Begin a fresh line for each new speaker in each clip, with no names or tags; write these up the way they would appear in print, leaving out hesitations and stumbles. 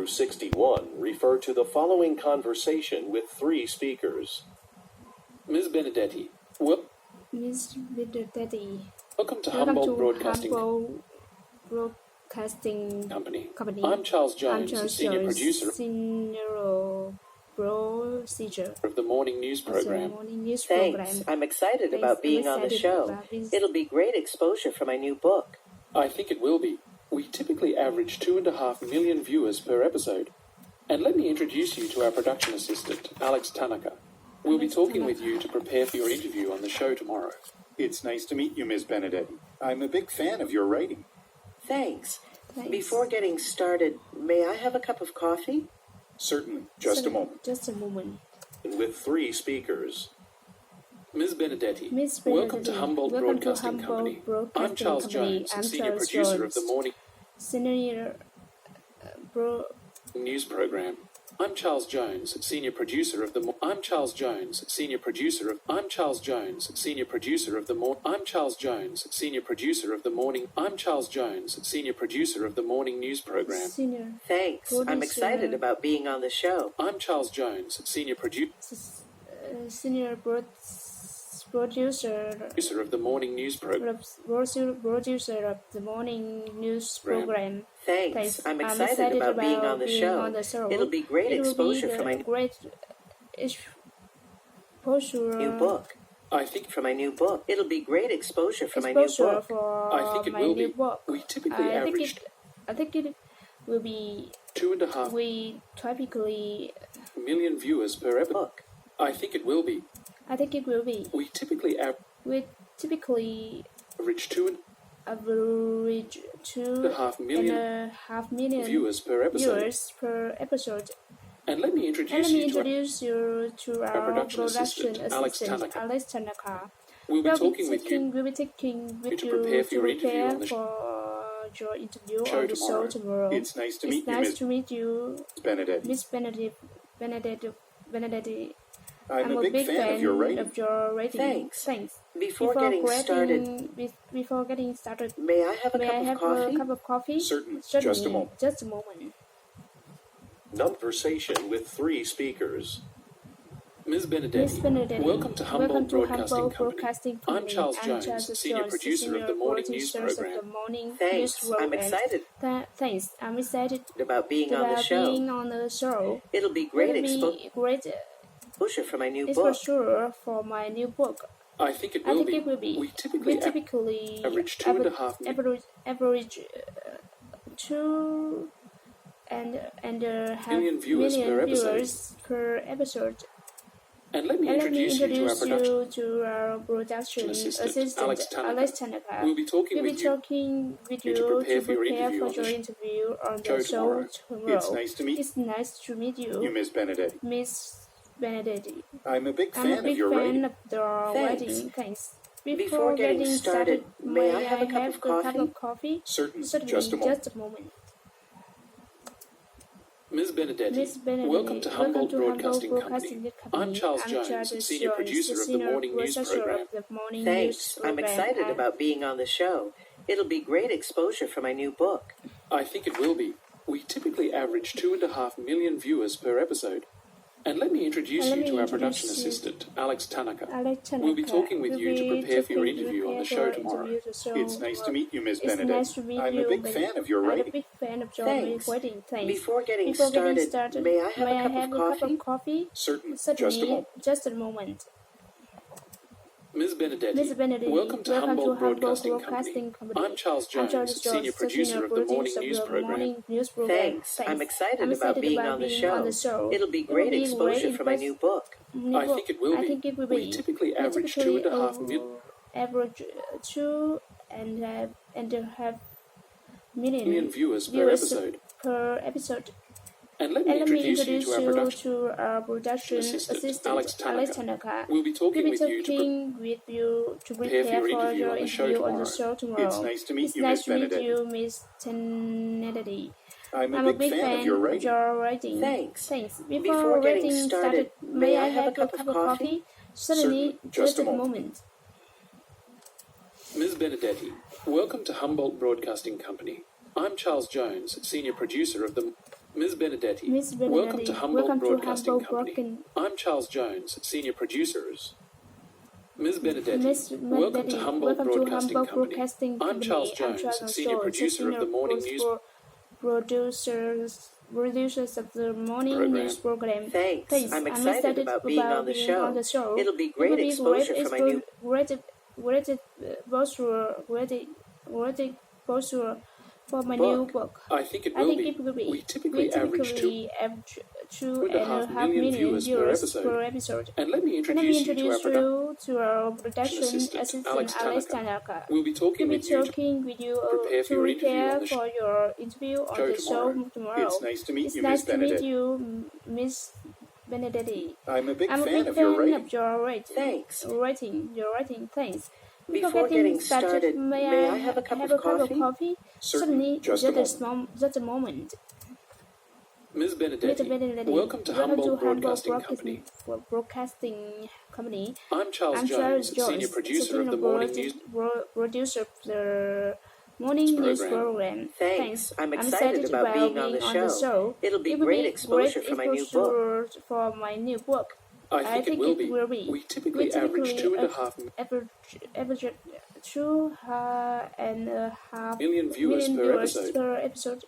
61 refer to the following conversation with three speakers. Ms. Benedetti,
Ms. Benedetti,
welcome to
welcome
Humboldt
to
Broadcasting
Humboldt Broadcasting
Company.
Company.
I'm Charles
I'm
Jones,
Charles
Senior
Jones,
Producer
Senior Procedure
of the Morning News
of the
Program.
Morning News
Thanks.
Program.
I'm excited
Thanks.
about being
I'm
on the
excited
show.
about this.
It'll be great exposure for my new book.
I think it will be. We typically average 2.5 million viewers per episode. And let me introduce you to our production assistant, Alex Tanaka. We'll be talking with you to prepare for your interview on the show tomorrow.
It's nice to meet you, Ms. Benedetti. I'm a big fan of your writing.
Thanks.
Thanks.
Before getting started, may I have a cup of coffee?
Certainly. Just a moment.
Just a moment.
With three speakers. Ms. Benedetti,
Ms.
welcome to
Benedetti,
Humboldt
welcome to
Broadcasting
Humboldt
Company.
Broadcasting
I'm Charles
Company.
Jones,
I'm
Senior
Charles
Producer
Jones,
of the Morning
Senior
News Program. I'm Charles Jones, Senior Producer of the I'm Charles Jones, Senior Producer of I'm Charles Jones, Senior Producer of the I'm Charles Jones, Senior Producer of the Morning I'm Charles Jones, Senior Producer of the Morning News Program.
Senior
Thanks. I'm
Producer.
excited about being on the show.
I'm Charles Jones, Senior Producer
Senior Producer
of the Morning News Program.
Producer of the Morning News Program.
Thanks. I'm excited about being on the show. It'll be great exposure for my new book.
I think
For my new book. It'll be great exposure for my new book.
I think it will be.
Book.
We typically average
I think it will be
2.5
we typically
million viewers per episode.
Book.
I think it will be.
I think it will be
We typically
we typically
average 2.5
average 2.5 million
viewers per episode.
viewers.
And let me
And
introduce
let me
you to
introduce you to our
production assistant, Alex Tanaka.
Alex Tanaka.
We'll be talking with you
We'll be taking with
to
you
prepare for your interview on the
for your interview
show
on the show tomorrow.
It's nice to meet you,
nice
Ms.
to meet you,
Benedetti.
Miss Benedetti.
I'm a big fan of your writing.
Thanks.
Thanks.
Before getting started,
may
may I have a cup of coffee?
Certainly.
Certainly.
Just a moment.
Just a moment.
conversation with three speakers. Ms. Benedetti,
Miss Benedetti,
welcome to Humboldt Broadcasting Company. I'm
Company.
Charles Jones, Senior Producer of the Morning News Program.
Thanks. I'm excited
Thanks. I'm excited
about being on the
being
show.
on the show.
It'll be great
It'll be great
exposure for my new book.
exposure for my new book.
I think it
I
will
think it will be.
We typically average 2.5
average 2 and half
million viewers
per episode.
And let me introduce you
to our production assistant,
Alex Tanaka. We'll be talking with you
to
prepare for your
interview on the show
tomorrow.
tomorrow.
It's nice to meet
It's nice to meet
you,
you,
Ms. Benedetti.
Miss Benedetti.
I'm a big
I'm
fan
a
of
big
your
fan
writing.
of the
Thanks.
writing. Thanks.
Before getting started, may I have a cup of coffee?
Certainly.
Certainly,
Just a moment.
just a moment.
Ms. Benedetti,
Miss Benedetti,
welcome to Humboldt Broadcasting
Broadcasting
Company. I'm Charles Jones, Senior Producer of the Morning News Program.
Thanks. I'm excited about being on the show. It'll be great exposure for my new book.
I think it will be. We typically average 2.5 million viewers per episode. And let me introduce you to our production assistant, Alex Tanaka. We'll be talking with you to prepare for your interview on the show tomorrow.
It's nice to meet you, Ms.
It's
Benedetti.
nice to meet
I'm
you,
a big fan of your
I'm a
writing.
big fan of your
Thanks.
writing. Thanks.
Before getting started, may I have a cup of coffee?
Certainly.
Certainly,
Just a moment.
just a moment.
Ms. Benedetti,
Miss Benedetti,
welcome to Humboldt Broadcasting
Broadcasting
Company.
Company.
I'm Charles Jones, Senior Producer of the Morning News Program.
Thanks. I'm excited about being on the show. It'll be great exposure for my new book.
I think it will be. We typically average 2.5 million.
Average 2.5
million viewers per
episode.
And let me introduce you to our production assistant, Alex Tanaka. We'll be talking with you
to prepare for your interview on the show tomorrow.
It's nice to meet
It's
you,
nice
Ms.
to meet
Benedetti.
you, Miss Benedetti.
I'm a big fan of your writing.
Thanks.
Before
Before getting
getting
started,
may I have a cup of coffee? Certainly, just a moment.
Ms. Benedetti, welcome to Humboldt Broadcasting Company. I'm Charles Jones, Senior Producer of the Ms. Benedetti.
Ms. Benedetti.
Welcome to Humboldt Broadcasting
Humboldt
Company.
Broadcasting-
I'm Charles Jones, Senior Producers. Ms. Benedetti.
Ms.
Welcome to
Benedetti.
Humboldt
Welcome to
Broadcasting
Humboldt
Company.
Broadcasting
I'm
Company.
Charles Jones, Senior Producer of the Morning News
Producers of the morning
Program.
news program.
Thanks. I'm excited about being on the show. It'll be great exposure for my new
great exposure for my new book.
I think it
I
will
think
be.
it will be.
We typically average
2.5 million viewers per episode.
And let me
Let me
introduce you to our
introduce you to our production
assistant,
assistant,
Alex
Alex
Tanaka.
Tanaka.
We'll be talking
We'll be
with you to
talking with you
prepare for
to
your interview
prepare
on the
for your interview on
show
the show tomorrow.
It's nice to meet
It's
you,
nice
Miss
to meet
Benedetti.
you, Miss Benedetti.
I'm a big
I'm a
fan
big
of your
fan
writing.
of your writing.
Thanks.
Your writing. Thanks.
Before getting started, may I have a cup of coffee?
Certainly,
Just
just a moment.
Ms. Benedetti.
Mr. Benedetti.
Welcome to Humboldt Broadcasting Company.
Broadcasting Company.
I'm Charles
I'm Charles
Jones, Senior Producer of the Morning News
Producer of the morning news program.
Thanks. I'm excited about being on the show. It'll be great exposure for my new book.
For my new book.
I think it will be. We typically average 2.5
average 2.5
million viewers per episode.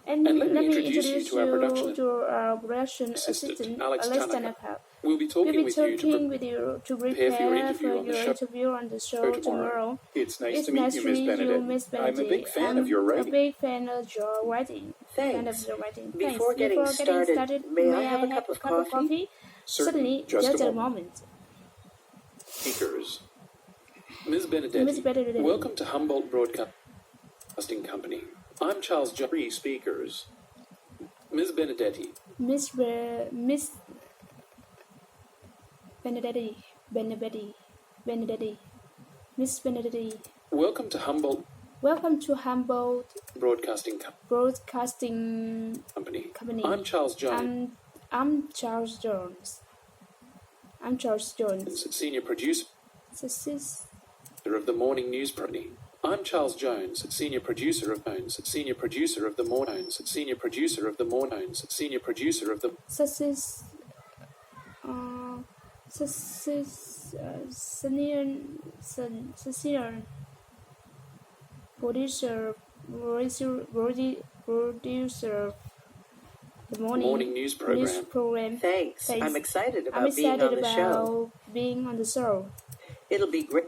And
let me
introduce
you to our
production assistant, Alex Tanaka.
We'll be
We'll
talking
be
with
talking with you to prepare for your interview on the show
tomorrow.
tomorrow.
It's nice
It's
to meet
nice
you,
to
Miss
meet you,
Benedetti.
Miss Benedetti.
I'm a big fan of your
I'm
writing.
a big fan of your writing. Fan of
Thanks.
your writing.
Before
Thanks.
getting started, may I have a cup of coffee?
Certainly,
Just
just
a
a moment.
Speakers. Ms. Benedetti.
Ms. Benedetti.
Welcome to Humboldt Broadcasting Company. I'm Charles Jones. 3 speakers. Ms. Benedetti.
Miss Benedetti. Miss Benedetti.
Welcome to Humboldt
Welcome to Humboldt
Broadcasting
Company.
I'm Charles Jones,
I'm Charles Jones.
Senior Producer of the Morning News Company. I'm Charles Jones, Senior Producer of Bones, Senior Producer of the Mornings, Senior Producer of the Mornings, Senior Producer of the
Senior producer the
Morning News Program.
Thanks. I'm excited about
being on the show.
It'll be great.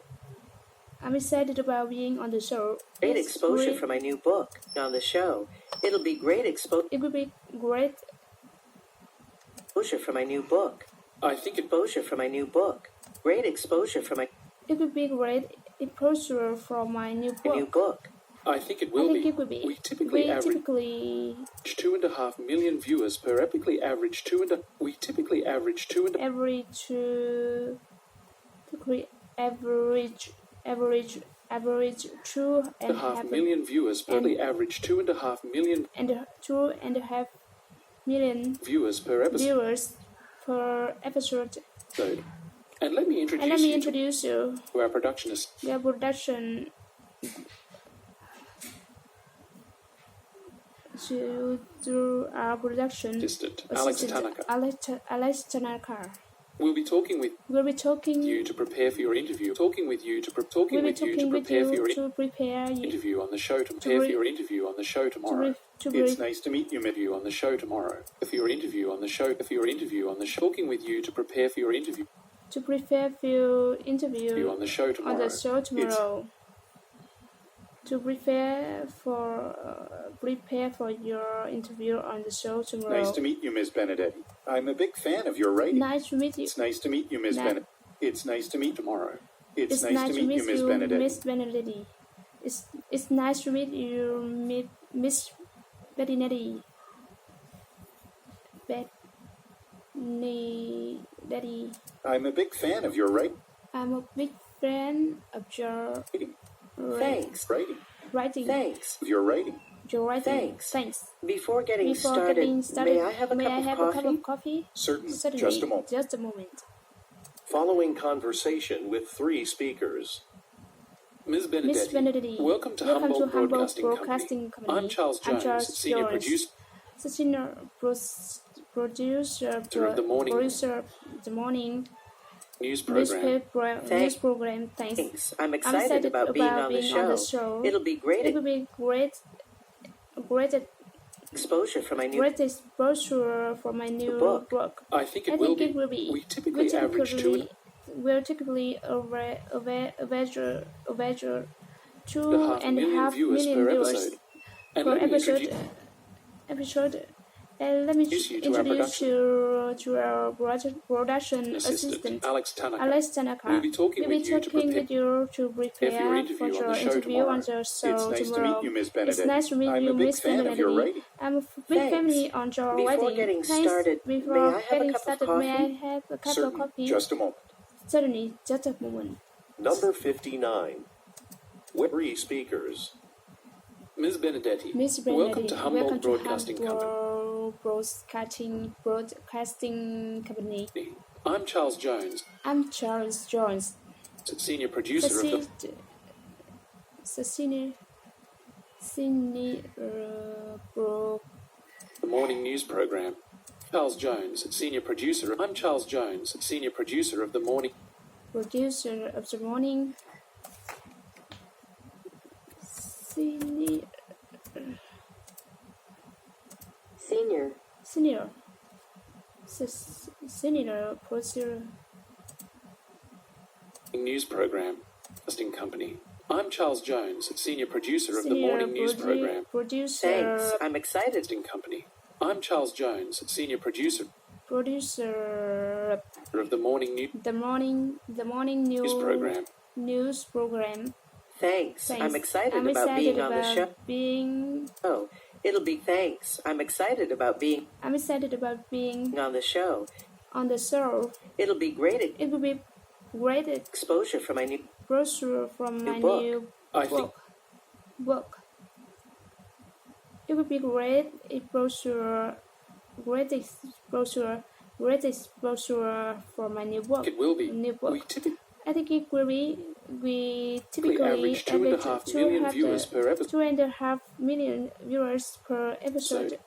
I'm excited about being on the show.
Great exposure for my new book on the show. It'll be great exposure.
It will be great
Exposure for my new book.
I think it
Exposure for my new book. Great exposure for my
It would be great exposure for my new
new
book.
book.
I think it
I
will
think
be.
it will be.
We typically average
typically
2.5 million viewers per epically average we typically average
average two and a half
2.5 million viewers per average 2.5 million
and 2.5 million
viewers per episode.
viewers per episode.
And let me
And let
introduce
me
you
introduce you
to our productionist,
the production to our production
assistant Alex
assistant,
Tanaka.
Alex Tanaka.
We'll be talking with
We'll be talking.
you to prepare for your interview. Talking with you to
We'll be
talking with you to
talking with
prepare for your
you to prepare you
interview on the show. To prepare for your interview on the show tomorrow.
It's nice to meet you, Miss.
On the show tomorrow. For your interview on the show. For your interview on the show. Talking with you to prepare for your interview
to prepare for your interview
on the show
on
tomorrow.
the show tomorrow. To prepare for your interview on the show tomorrow.
Nice to meet you, Miss Benedetti. I'm a big fan of your writing.
Nice to meet you.
It's nice to meet you, Miss
Ni-
Benedetti. It's nice to meet
Tomorrow.
It's nice to meet you, Miss Benedetti.
Miss Benedetti. It's nice to meet you, Miss Benedetti. Benedetti.
I'm a big fan of your writing.
I'm a big fan of your
Thanks.
writing.
Thanks.
Your writing.
Your writing.
Thanks.
Thanks.
Before getting started, may I have a cup of coffee?
Certainly.
Certainly.
Just a moment.
Just a moment.
Following conversation with 3 speakers.
Ms. Benedetti.
Miss Benedetti.
Welcome to Humboldt Broadcasting Company. I'm Charles Jones, Senior Producer.
the senior producer
of the morning
producer the morning
news program.
news program. Thanks.
Thanks. I'm excited about being on the show. It'll be great.
It will be great
exposure for my new
great exposure for my new book.
I think it will be. We typically average
we're typically average 2.5 million viewers per episode. Let me introduce you to our production assistant,
Alex Tanaka.
We'll be talking with you to prepare for your interview on the show tomorrow.
It's nice to meet you, Miss Benedict.
It's nice to meet you, Miss Benedict. I'm a big fan on your
Before getting started, may I have a cup of coffee?
Just a moment.
Certainly, just a moment.
Number 59. With 3 speakers.
Ms. Benedetti, welcome to Humboldt Broadcasting
Company.
I'm Charles Jones. Senior producer of the morning news program. Charles Jones, senior producer. I'm Charles Jones, senior producer of the morning.
Producer of the morning. Senior producer.
News program. Broadcasting company. I'm Charles Jones, senior producer of the morning news program.
Thanks. I'm excited.
Company. I'm Charles Jones, senior producer. Of the morning
news program.
Thanks. I'm excited about being on the show. Oh, it'll be thanks. I'm excited about being
on
the show. It'll be great.
It will be great
exposure for my new
book. It would be great exposure for my new book.
It will be.
I think it will be. We typically
average 2.5 million viewers per episode.
2.5 million viewers per episode.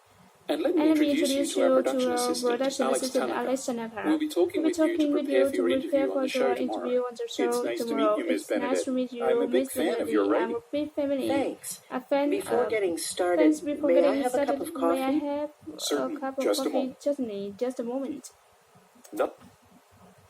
And let me introduce you to our production assistant, Alex Tanaka. We'll be talking with you to prepare for your interview on the show tomorrow.
It's nice to meet you, Miss Benedict. I'm a big fan of your writing.
Thanks. Before getting started, may I have a cup of coffee?
Certainly. Just a moment.
Just a moment.
No.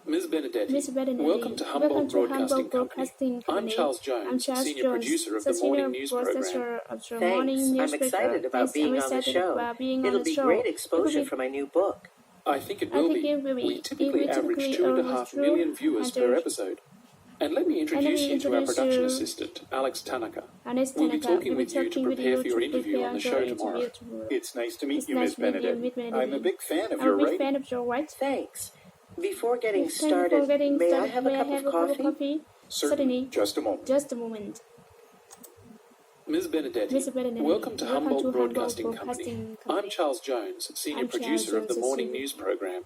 Ms. Benedetti, welcome to Humboldt Broadcasting Company. I'm Charles Jones, senior producer of the morning news program.
Thanks. I'm excited about being on the show. It'll be great exposure for my new book.
I think it will be. We typically average 2.5 million viewers per episode. And let me introduce you to our production assistant, Alex Tanaka. We'll be talking with you to prepare for your interview on the show tomorrow.
It's nice to meet you, Miss Benedict. I'm a big fan of your writing.
Thanks. Before getting started, may I have a cup of coffee?
Certainly.
Just a moment.
Ms. Benedetti, welcome to Humboldt Broadcasting Company. I'm Charles Jones, senior producer of the morning news program.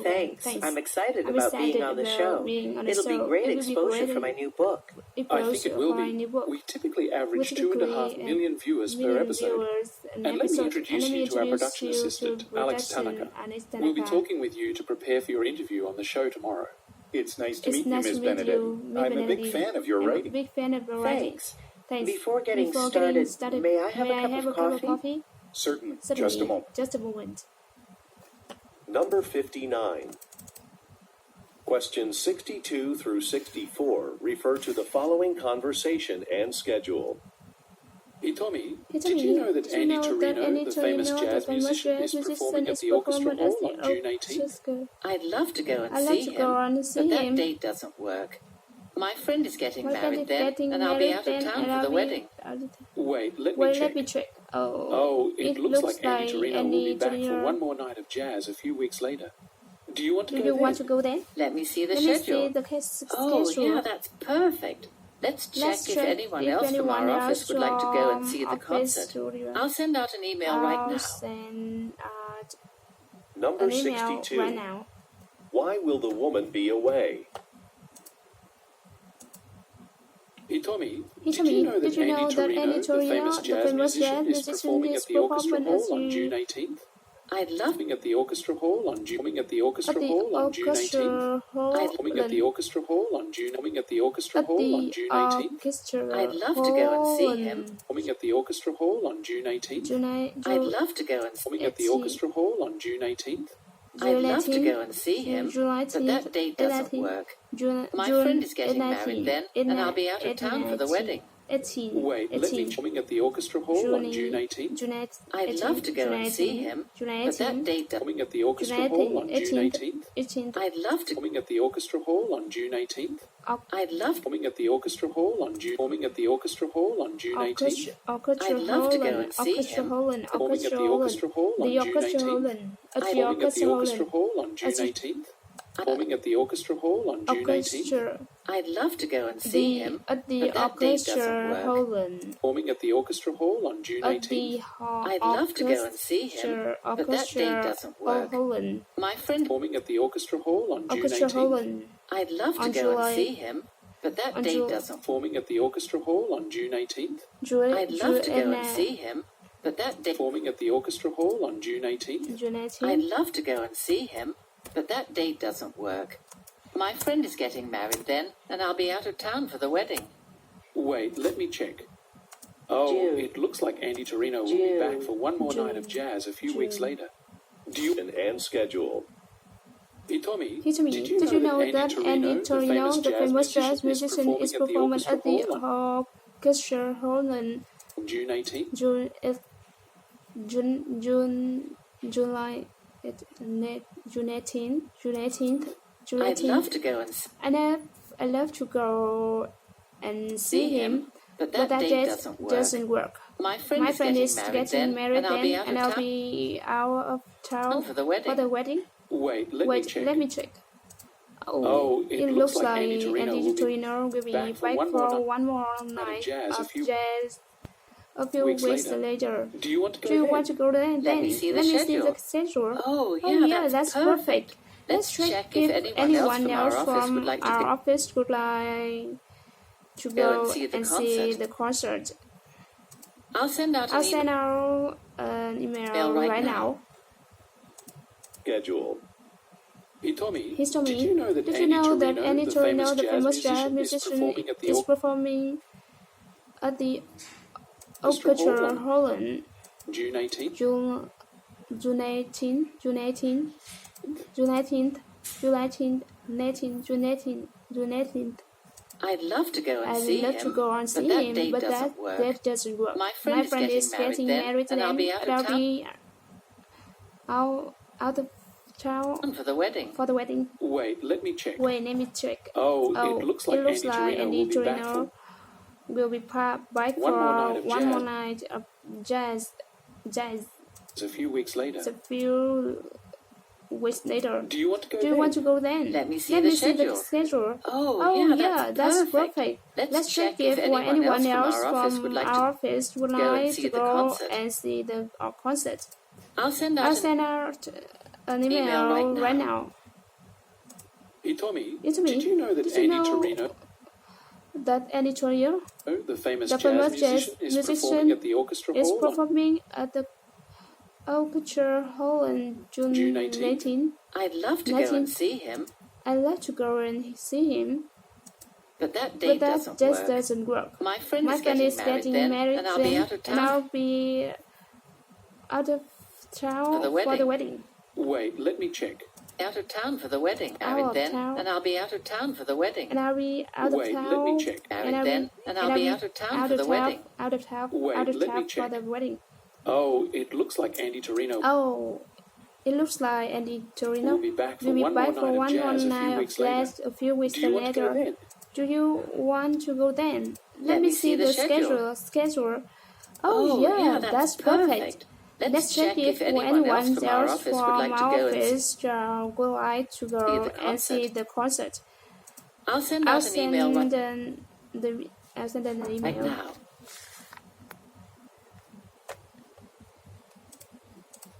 Thanks. I'm excited about being on the show. It'll be great exposure for my new book.
I think it will be. We typically average 2.5 million viewers per episode. And let me introduce you to our production assistant, Alex Tanaka. We'll be talking with you to prepare for your interview on the show tomorrow.
It's nice to meet you, Miss Benedict. I'm a big fan of your writing.
Thanks. Before getting started, may I have a cup of coffee?
Certainly. Just a moment.
Number 59. Questions 62 through 64 refer to the following conversation and schedule.
Hitomi, did you know that Andy Torino, the famous jazz musician, is performing at the Orchestra Hall on June 18th?
I'd love to go and see him, but that date doesn't work. My friend is getting married then, and I'll be out of town for the wedding.
Wait, let me check. Oh, it looks like Andy Torino will be back for one more night of jazz a few weeks later. Do you want to go then?
Let me see the schedule. Oh, yeah, that's perfect. Let's check if anyone else from our office would like to go and see the concert. I'll send out an email right now.
Number 62. Why will the woman be away?
Hitomi,
Did you know that Andy Torino, the famous jazz musician, is performing
on June 18th?
I'd love
at the Orchestra Hall on June 18th. At the Orchestra Hall on June 18th. At the Orchestra Hall on June 18th.
I'd love to go and see him.
At the Orchestra Hall on June 18th.
I'd love to go and see
at the Orchestra Hall on June 18th.
I'd love to go and see him, but that date doesn't work. My friend is getting married then, and I'll be out of town for the wedding.
Wait, let me coming at the Orchestra Hall on June 18th.
I'd love to go and see him, but that date doesn't
coming at the Orchestra Hall on June 18th.
I'd love to
coming at the Orchestra Hall on June 18th.
I'd love
coming at the Orchestra Hall on June coming at the Orchestra Hall on June 18th.
I'd love to go and see him.
Coming at the Orchestra Hall on June 18th. Coming at the Orchestra Hall on June 18th. Performing at the Orchestra Hall on June 18th.
I'd love to go and see him,
at the
but that date doesn't work.
Performing at the Orchestra Hall on June 18th.
I'd love to go and see him, but that date doesn't work. My friend
performing at the Orchestra Hall on June 18th.
I'd love to go and see him, but that date doesn't.
Performing at the Orchestra Hall on June 18th.
I'd love to go and see him, but that date.
Performing at the Orchestra Hall on June 18th.
I'd love to go and see him, but that date doesn't work. My friend is getting married then, and I'll be out of town for the wedding.
Wait, let me check. Oh,
June.
It looks like Andy Torino will be back for one more night of jazz a few weeks later. Do you
and schedule.
Hitomi,
Did you know that Andy Torino, the famous jazz musician, is performing at the Orchestra Hall on
June 18th?
June 18th.
I'd love to go and
I love to go and see him,
but that date doesn't
work.
My friend is getting married then,
and I'll be out of town
for the wedding.
Wait, let me check.
Oh, it looks like
Andy
Torino will be back for one more night of jazz a few weeks later.
Do you want to
go then?
Let me see the
schedule.
Oh, yeah,
that's perfect.
Let's check if anyone else from our office would like
to go and see the concert.
I'll send out
an email right now.
Schedule.
Hitomi,
Did you know that Andy Torino, the famous jazz musician, is performing at the Orchestra Hall on
June 18th?
June 18th.
I'd love to go and see him,
but that doesn't work.
My friend is getting married then, and I'll be
out of town
for the wedding.
Wait, let me check.
Oh,
it looks like Andy Torino
will be back for one more night of jazz.
It's a few weeks later. Do you want to go?
Then?
Let me see the schedule. Oh, yeah, that's perfect. Let's check if anyone else from our office would like to go and see the concert. I'll send out
an email right now.
Hitomi, did you know that
Andy Torino,
the famous jazz musician, is performing at the Orchestra Hall on June 18th?
I'd love to go and see him.
I'd like to go and see him,
but that date
doesn't work.
My friend is getting married
and I'll be out of town for the wedding.
Wait, let me check.
Out of town for the wedding, married then, and I'll be out of town for the wedding.
And I'll be out of town.
Let me check.
Married then, and I'll be out of town for the wedding.
Out of town for the wedding.
Oh, it looks like Andy Torino.
Will be back for one more night of jazz a few weeks later. Do you want to go then? Let me see the schedule. Oh, yeah, that's perfect. Let's check if anyone else from our office would like to go and see the concert.
I'll send out an email
right
now.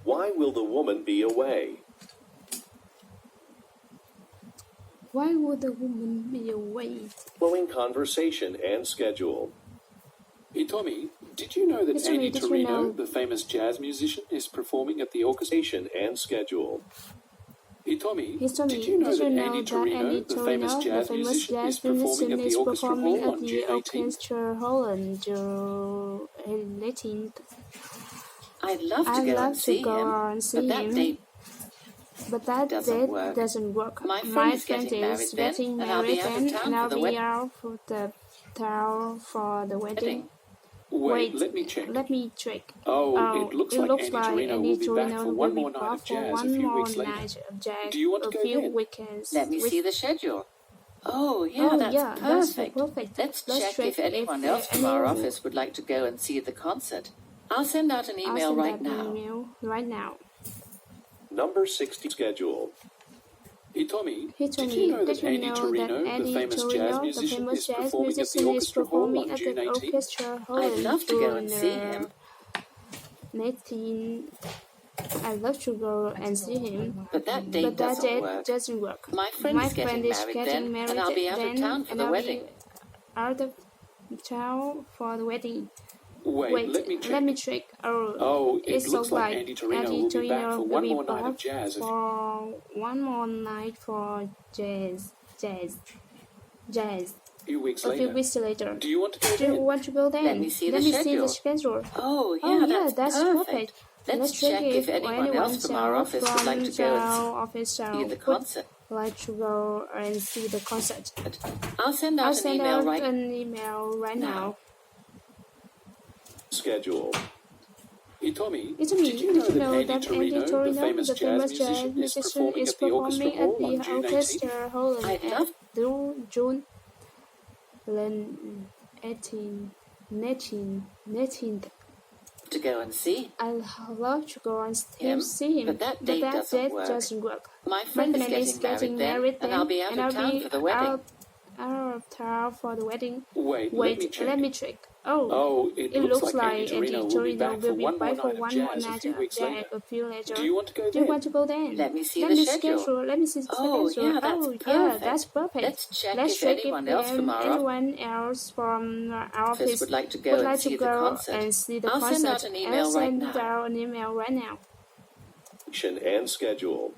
Why will the woman be away?
Why would the woman be away?
Following conversation and schedule.
Hitomi, did you know that Andy Torino, the famous jazz musician, is performing at the orchestra?
And schedule.
Hitomi, did you know that Andy Torino, the famous jazz musician, is performing at the Orchestra Hall on June 18th?
On June 18th.
I'd love to go and see him,
but that date doesn't work.
My friend is getting married then,
and I'll be out for the town for the wedding.
Wait, let me check. It looks like Andy Torino will be back for one more night of jazz.
Do you want to go then?
Weekends.
Let me see the schedule. That's perfect. Let's check if anyone else from our office would like to go and see the concert. I'll send out an email right now.
Number 60 schedule.
Hitomi, did you know that Andy Torino, the famous jazz musician, is performing at the Orchestra Hall on June 18th?
I'd love to go and see him.
I'd love to go and see him,
but that date
doesn't work.
My friend is getting married then, and I'll be out of town for the wedding.
Out of town for the wedding.
Wait, let me check. It looks like Andy Torino will be back for one more night of jazz.
One more night for jazz. A few weeks later.
Do you want to go then?
Let me see the schedule.
That's perfect. Let's check if anyone else from our office would like to go and see the concert. I'll send out an email right now.
Schedule.
Hitomi, did you know that Andy Torino, the famous jazz musician, is performing at the Orchestra Hall on June 18th?
June 18th.
To go and see.
I'd love to go and see him,
but that date doesn't
work.
My friend is getting married then, and I'll be out of town for the wedding.
Out of town for the wedding.
Wait,
let me check.
It looks like Andy Torino will be back for one more night of jazz a few later. Do you want to go then?
Let me see the schedule.
Let me see the schedule. That's perfect.
Let's check if anyone else from our office would like to go and see the concert. I'll send out an email right now.
And schedule.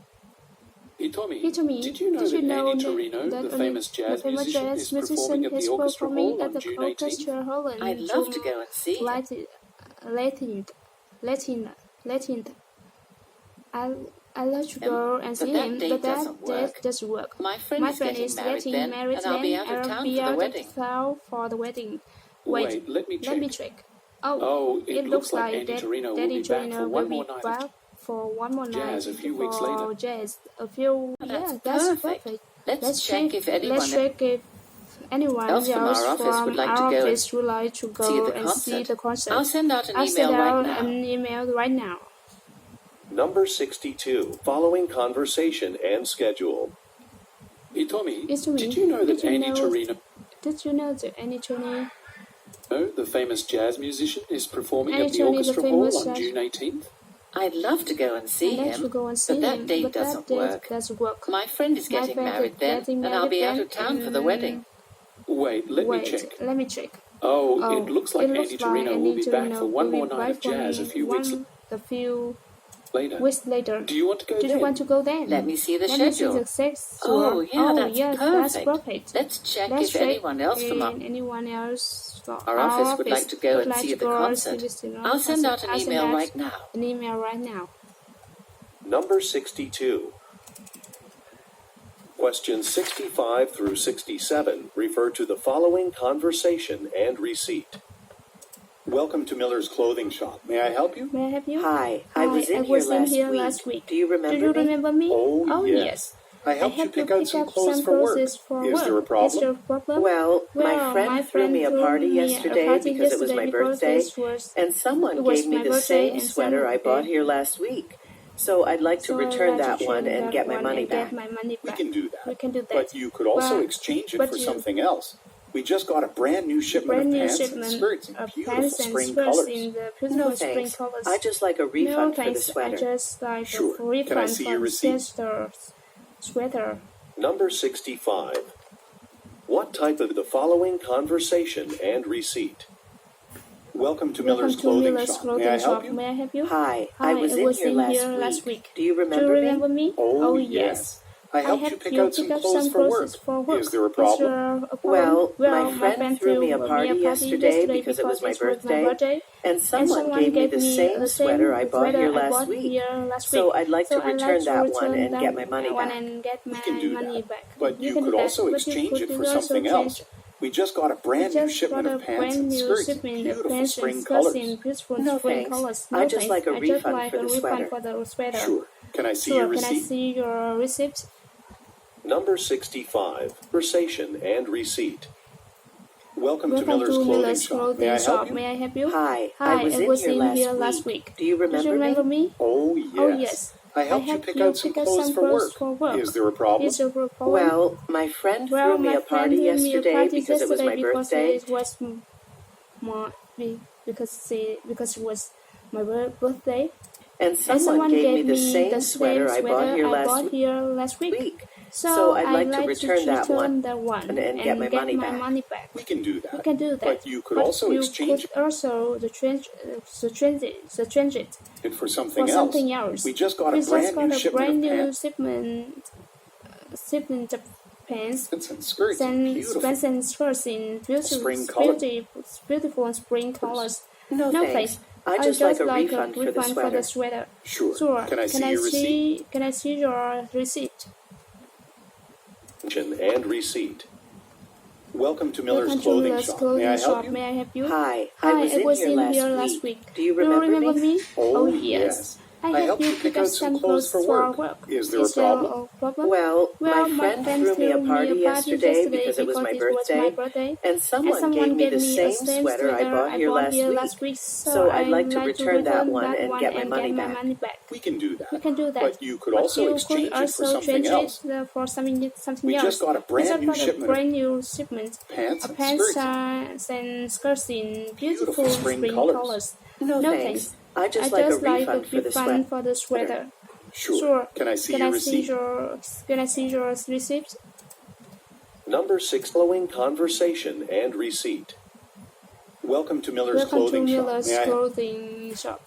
Hitomi, did you know that Andy Torino, the famous jazz musician, is performing at the Orchestra Hall on June 18th?
I'd love to go and see him.
I'd love to go and see him, but that date doesn't work.
My friend is getting married then, and I'll be out of town for the wedding.
Wait, let me check.
It looks like
Andy Torino will be back for one more night.
For one more night
jazz a few weeks later.
That's perfect.
Let's check if anyone
else
from our office would like to go and see the concert. I'll send out an email right now.
Number 62. Following conversation and schedule.
Hitomi, did you know that Andy Torino, the famous jazz musician, is performing at the Orchestra Hall on June 18th?
I'd love to go and see him, but that date doesn't work. My friend is getting married then, and I'll be out of town for the wedding.
Wait, let me check. It looks like Andy Torino will be back for one more night of jazz a few weeks later. Do you want to go then?
Let me see the schedule. That's perfect. Let's check if anyone else from our office would like to go and see the concert. I'll send out an email right now.
Number 62. Questions 65 through 67 refer to the following conversation and receipt.
Welcome to Miller's Clothing Shop. May I help you?
Hi, I was in here last week. Do you remember me?
Oh, yes. I helped you pick out some clothes for work. Is there a problem?
Well, my friend threw me a party yesterday because it was my birthday, and someone gave me the same sweater I bought here last week. So I'd like to return that one and get my money back.
We can do that. But you could also exchange it for something else. We just got a brand new shipment of pants and skirts in beautiful spring colors.
No thanks. I just like a refund for the sweater.
Sure. Can I see your receipt?
Sweater.
Number 65. What type of the following conversation and receipt?
Welcome to Miller's Clothing Shop. May I help you?
May I help you?
Hi, I was in here last week. Do you remember
me?
Oh,
yes.
I helped you pick out some clothes for work. Is there a problem?
Well, my friend threw me a party yesterday because it was my birthday, and someone gave me the same sweater I bought here last week. So I'd like to return that one and get my money back.
We can do that, but you could also exchange it for something else. We just got a brand new shipment of pants and skirts in beautiful spring colors.
No thanks. I just like a refund for the sweater.
Sure. Can I see your receipt?
Can I see your receipt?
Number 65. Conversation and receipt.
Welcome to Miller's Clothing Shop.
May I help you?
Hi, I was in here last week. Do you remember me?
Oh, yes. I helped you pick out some clothes for work. Is there a problem?
Well, my friend threw me a party yesterday because it was my birthday.
Because it was my birthday.
And someone gave me the same sweater I bought here last week. So I'd like to return that one and get my money back.
We can do that.
But
you could also exchange
it
for something else. We just got a brand new
shipment of pants
and skirts
and skirts in beautiful spring colors.
No thanks. I just like a refund for the sweater.
Sure. Can I
see your receipt?
And receipt.
Welcome to Miller's Clothing Shop. May I help you?
May I help you?
Hi, I was in here last week. Do you remember me?
Oh, yes. I helped you pick out some clothes for work. Is there a problem?
Well, my friend threw me a party yesterday because it was my birthday, and someone gave me the same sweater I bought here last week. So I'd like to return that one and get my money back.
We can do that. But you could also exchange it for something else. We just got a brand new shipment of
pants and skirts in beautiful spring colors.
No thanks. I just like a refund for the sweater.
Sure. Can I see your receipt?
Can I see your receipt?
Number 6. Following conversation and receipt.
Welcome to Miller's Clothing
Shop.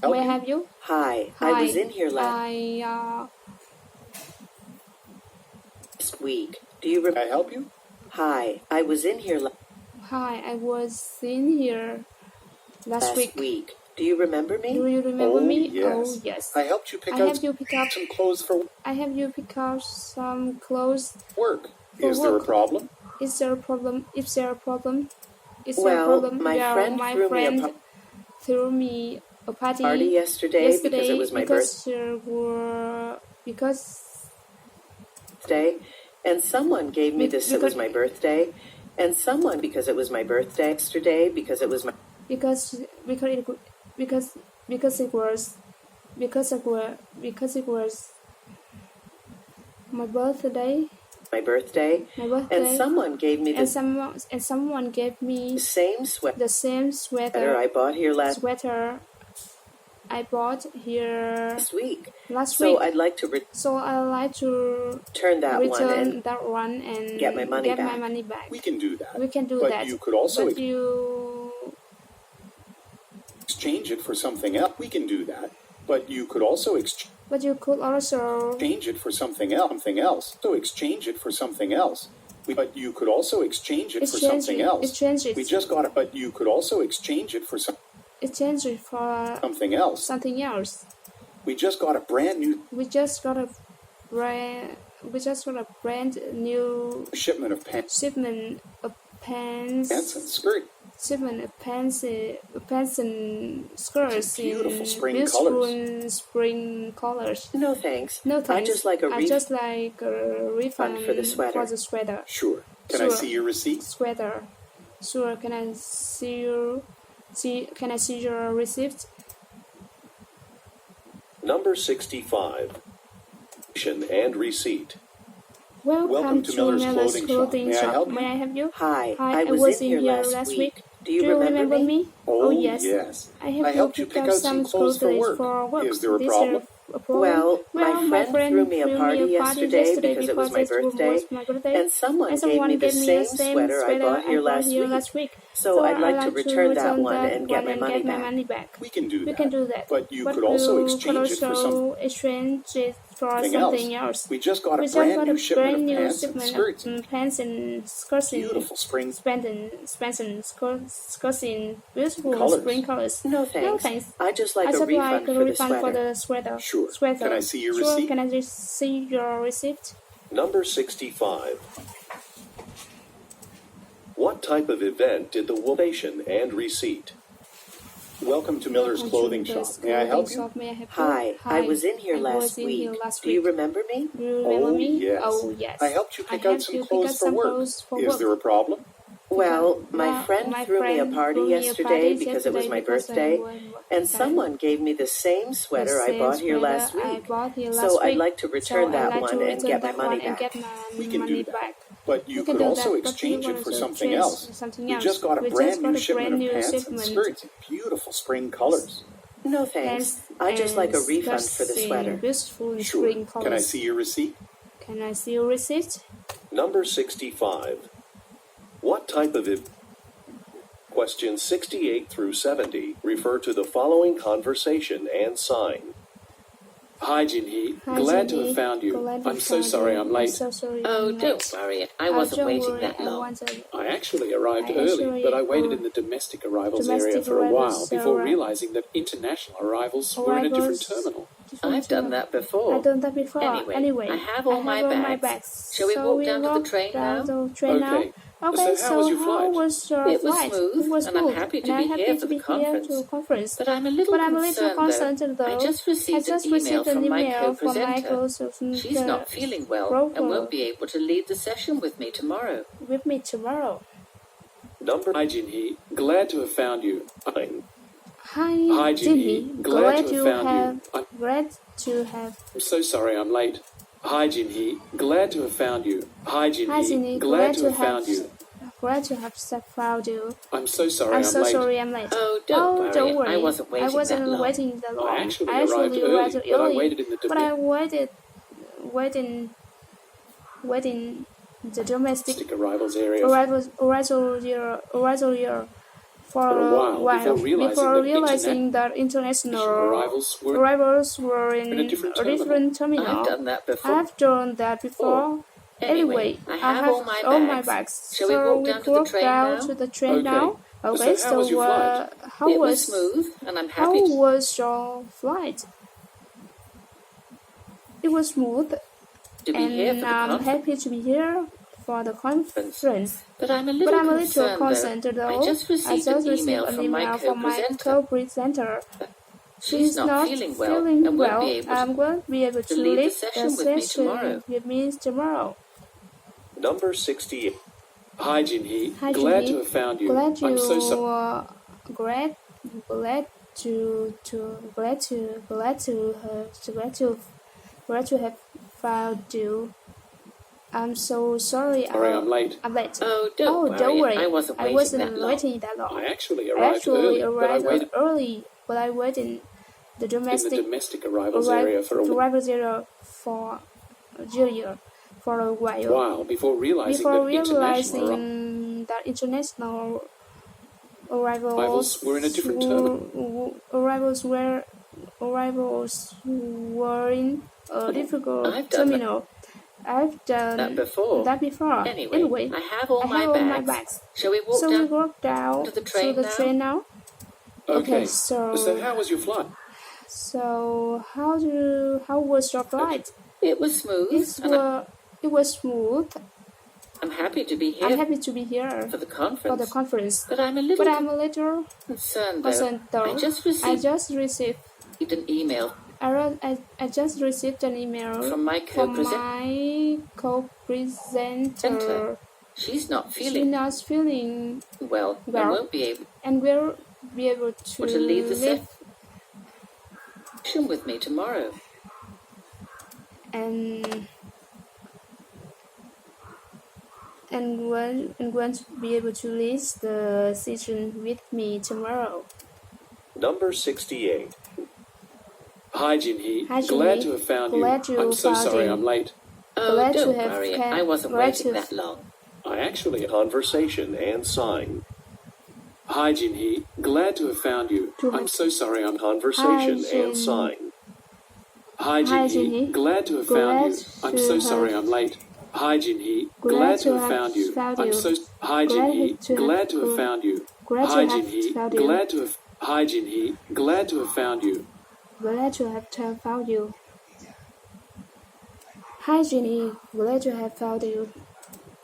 May I have you?
Hi, I was in here last week. Do you remember?
Can I help you?
Hi, I was in here
last week.
Do you remember me?
Yes.
Oh, yes.
I helped you pick out some clothes for work. Is there a problem?
Is there a problem?
Well, my friend
threw me a party
yesterday because it was my birthday. And someone gave me this. It was my birthday. And someone because it was my birthday yesterday because it was my
because it was my birthday. And someone gave me the same sweater I bought here last week. So I'd like to return that one and get my money back.
We can do that.
But
you could also exchange it for something else. We can do that. But you could also exchange it for something else. So exchange it for something else. But you could also exchange it for something else. We just got it. But you could also exchange it for something else. We just got a brand new shipment of pants and skirts.
Shipment of pants and skirts
beautiful
spring colors.
No thanks. I just like a refund for the sweater.
Sure. Can I see your receipt?
Sure. Can I see your receipt?
Number 65. And receipt.
Welcome to Miller's Clothing Shop. May I help you?
Hi, I was in here last week. Do you remember me?
Oh, yes.
I helped you pick out some clothes for work. Is there a problem?
Well, my friend threw me a party yesterday because it was my birthday, and someone gave me the same sweater I bought here last week. So I'd like to return that one and get my money back.
We can do
that.
But you could also exchange it for
something else.
We just got a brand new shipment of
pants and skirts.
Beautiful spring
skirts in beautiful
colors.
spring colors.
No thanks. I just like a refund for the sweater.
Sure. Can I see your receipt?
Can I see your receipt?
Number 65. What type of event did the station and receipt?
Welcome to Miller's Clothing Shop. May I help you?
Hi, I was in here last week. Do you remember me?
Oh, yes. I helped you pick out some clothes for work. Is there a problem?
Well, my friend threw me a party yesterday because it was my birthday, and someone gave me the same sweater I bought here last week. So I'd like to return that one and get my money back.
We can do that. But you could also exchange it for something else. We just got a brand new shipment of pants and skirts in beautiful spring colors.
No thanks. I just like a refund for the sweater.
Sure. Can I see your receipt?
Can I see your receipt?
Number 65. What type of event? Questions 68 through 70 refer to the following conversation and sign.
Hi, Jinhee. Glad to have found you. I'm so sorry I'm late.
Oh, don't worry. I wasn't waiting that long.
I actually arrived early, but I waited in the domestic arrivals area for a while before realizing that international arrivals were in a different terminal.
I've done that before. Anyway, I have all my bags. Shall we walk down to the train now?
Okay,
so how was your flight?
It was smooth, and I'm happy to be here for the conference. But I'm a little concerned though. I just received an email from my co-presenter. She's not feeling well and won't be able to lead the session with me tomorrow.
Hi, Jinhee. Glad to have found you.
Hi,
Jinhee. Glad to have found you.
Glad to have.
I'm so sorry I'm late. Hi, Jinhee. Glad to have found you. Hi, Jinhee. Glad to have found you.
Glad to have found you.
I'm so sorry I'm late.
Oh, don't worry. I wasn't waiting that long.
I actually arrived early, but I waited in the
the domestic
arrivals area
for a while before realizing that international arrivals were in a different terminal.
I've done that before.
Anyway, I have all my bags.
Shall we walk down to the train now?
Okay,
so how was your flight?
It was smooth, and I'm happy.
How was your flight? It was smooth, and I'm happy to be here for the conference.
But I'm a little concerned though. I just received an email from my
co-presenter. She's not feeling well and won't be able to lead the session with me tomorrow.
Number 68.
Hi, Jinhee. Glad to have found you. I'm so sorry.
Glad to have found you. I'm so sorry.
I'm late.
Oh, don't worry. I wasn't
waiting that long.
I actually arrived early,
but I waited in the domestic
arrivals area for a
while
before realizing
that international arrivals
were in a different terminal.
Arrivals were in a difficult terminal. I've done that before.
Anyway, I have all my bags. Shall we walk down to the train now?
Okay, so how was your flight?
So how was your flight?
It was smooth.
It was smooth.
I'm happy to be here. For the conference. But I'm a little concerned though. I just received an email.
I just received an email
from my
co-presenter.
She's not feeling well and won't be able to lead the session with me tomorrow.
And won't be able to lead the session with me tomorrow.
Number 68.
Hi, Jinhee.
Hi,
Glad
Jinhee.
to have found
Glad
you.
you
I'm so
found
sorry
you.
I'm late.
Oh,
Glad to
don't
have
worry.
ca-
I wasn't
glad
waiting
to-
that long.
I actually...
Conversation and sign.
Hi, Jinhee. Glad to have found you.
To
I'm
have-
so sorry I'm...
Conversation
Hi,
and sign.
Hi, Jinhee. Glad to have found you. I'm so sorry I'm late. Hi, Jinhee. Glad to have found you. I'm so... Hi, Jinhee. Glad to have found you. Hi, Jinhee. Glad to have... Hi, Jinhee. Glad to have found you.
Glad to have found you. Hi, Jinhee. Glad to have found you.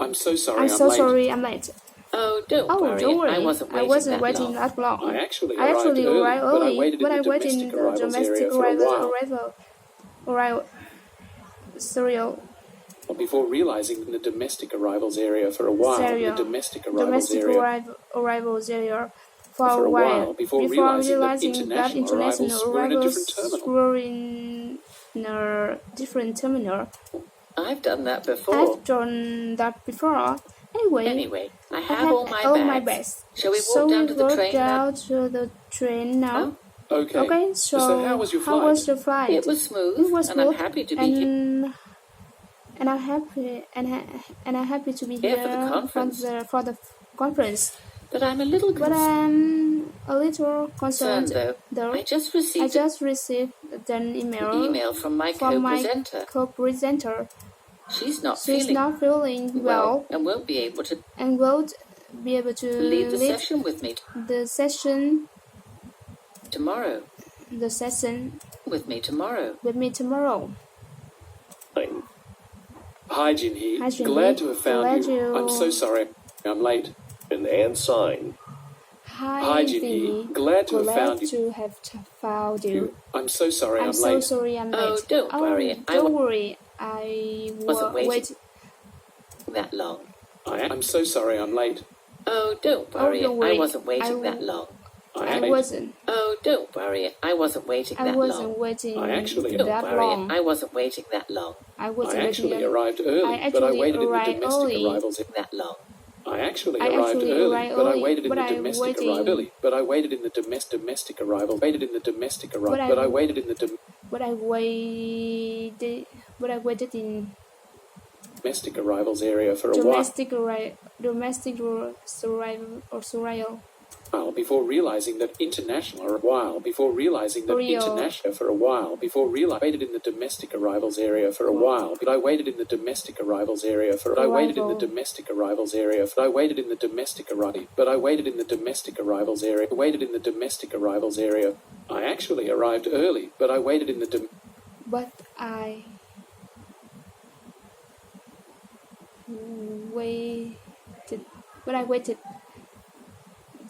I'm so sorry
I'm
I'm
so
late.
sorry I'm late.
Oh, don't worry. I wasn't waiting that long.
I actually
I
arrived
arrived
early,
but I waited in the domestic arrival serial
before realizing in the domestic arrivals area for a while.
serial
The domestic arrivals area
arrivals area for
for
a while
before realizing that international arrivals
were in a different terminal.
I've done that before.
I've done that before. Anyway,
I have all my bags. Shall we walk down to the train now?
To the train now.
Okay.
So
how was your flight?
It was smooth. And I'm happy to be here.
And I'm happy to be here for the conference.
But I'm a little
concerned though.
I just received
an email
from my
co-presenter.
She's not
feeling well
and won't be able to
lead
the session with me.
The session
tomorrow.
The session
with me tomorrow.
Hi, Jinhee. Glad to have found you. I'm so sorry I'm late.
And sign.
Hi, Jinhee.
Glad to have
found you.
I'm so sorry I'm late.
Oh, don't worry.
Don't worry. I
wasn't waiting that long.
I'm so sorry I'm late.
Oh, don't worry. I wasn't waiting that long.
I wasn't.
Oh, don't worry. I wasn't waiting that long.
I wasn't waiting that long.
I wasn't waiting that long.
I actually arrived early, but I waited in the domestic arrivals
that long.
I actually arrived early, but I waited in the domestic arrival. But I waited in the domestic arrival. Waited in the domestic arrival. But I waited in the
But I waited in
domestic arrivals area for a while.
Domestic arrival.
Before realizing that international before realizing that international for a while before waited in the domestic arrivals area for a while, but I waited in the domestic arrivals area for I waited in the domestic arrivals area for I waited in the domestic arrival, but I waited in the domestic arrivals area waited in the domestic arrivals area. I actually arrived early, but I waited in the
but I waited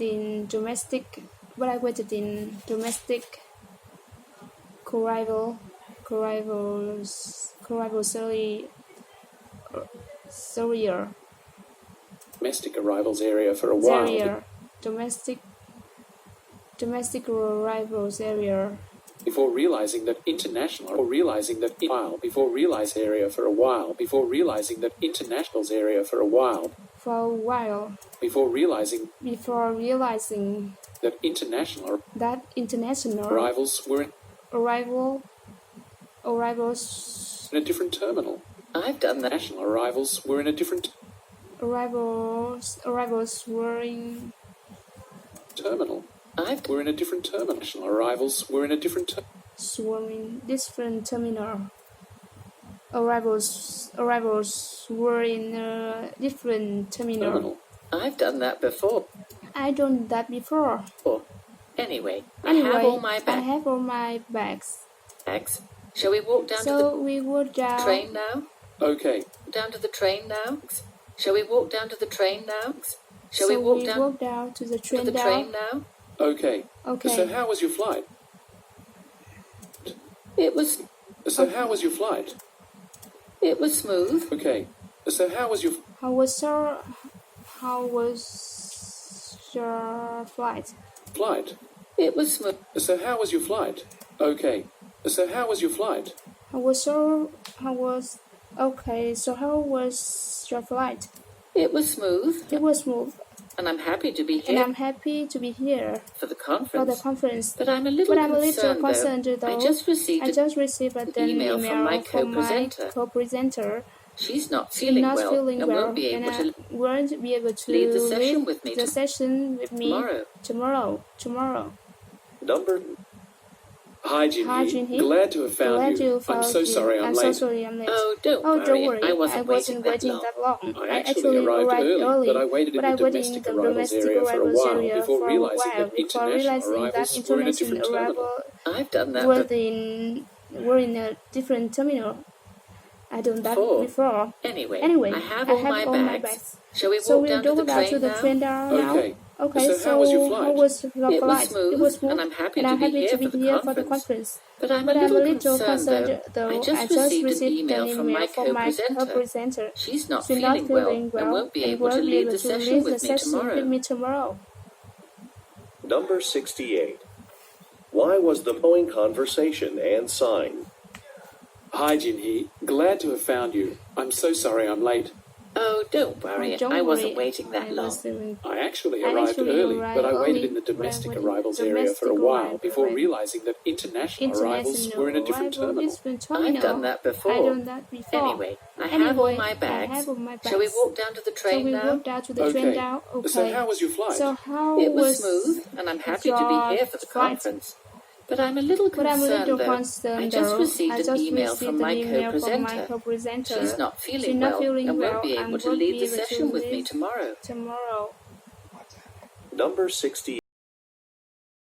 in domestic arrival
domestic arrivals area for a while.
Domestic arrivals area.
Before realizing that international or realizing that before realize area for a while before realizing that internationals area for a while before realizing that international arrivals were in a different terminal.
I've done that.
National arrivals were in a different
arrivals were in
terminal. We're in a different terminal. National arrivals were in a different
different terminal. Arrivals were in a different terminal.
I've done that before.
I done that before.
Anyway, I have all my
bags.
Bags. Shall we walk down to the train now?
Okay.
Down to the train now? Shall we walk down to the train now?
Shall we walk down to the train
now?
Okay. So how was your flight?
It was...
So how was your flight?
It was smooth.
Okay. So how was your...
How was your flight?
Flight.
It was smooth.
So how was your flight? Okay. So how was your flight?
So how was your flight?
It was smooth. and I'm happy to be here.
And I'm happy to be here
for the conference.
But I'm a little concerned though.
I just received
an email from my co-presenter.
She's not feeling well and won't be able to lead the session with me
tomorrow.
Hi, Jinhee. Glad to have found you. I'm so sorry I'm late.
Oh, don't worry. I wasn't waiting that long.
I actually arrived early, but I waited in the domestic arrivals area for a while before realizing that international arrivals were in a different terminal.
I've done that
we're in a different terminal. I've done that before.
Anyway,
I
have all my bags. Shall we walk down to the train now?
Okay, so how was your flight?
It
was smooth, and I'm happy to be here for the conference. But I'm a little concerned, though. I just received an email from my co-presenter. She's not feeling well and won't be able to lead the session with me tomorrow.
Number 68. Why was the following conversation and sign?
Hi, Jinhee. Glad to have found you. I'm so sorry I'm late.
Oh, don't worry. I wasn't waiting that long.
I actually arrived early, but I waited in the domestic arrivals area for a while before realizing that international arrivals were in a different terminal.
I've done that before. Anyway, I have all my bags. Shall we walk down to the train now?
Okay. So how was your flight?
It was smooth, and I'm happy to be here for the conference. But I'm a little concerned, though. I just received an email from my co-presenter. She's not feeling well and won't be able to lead the session with me tomorrow.
Number 68.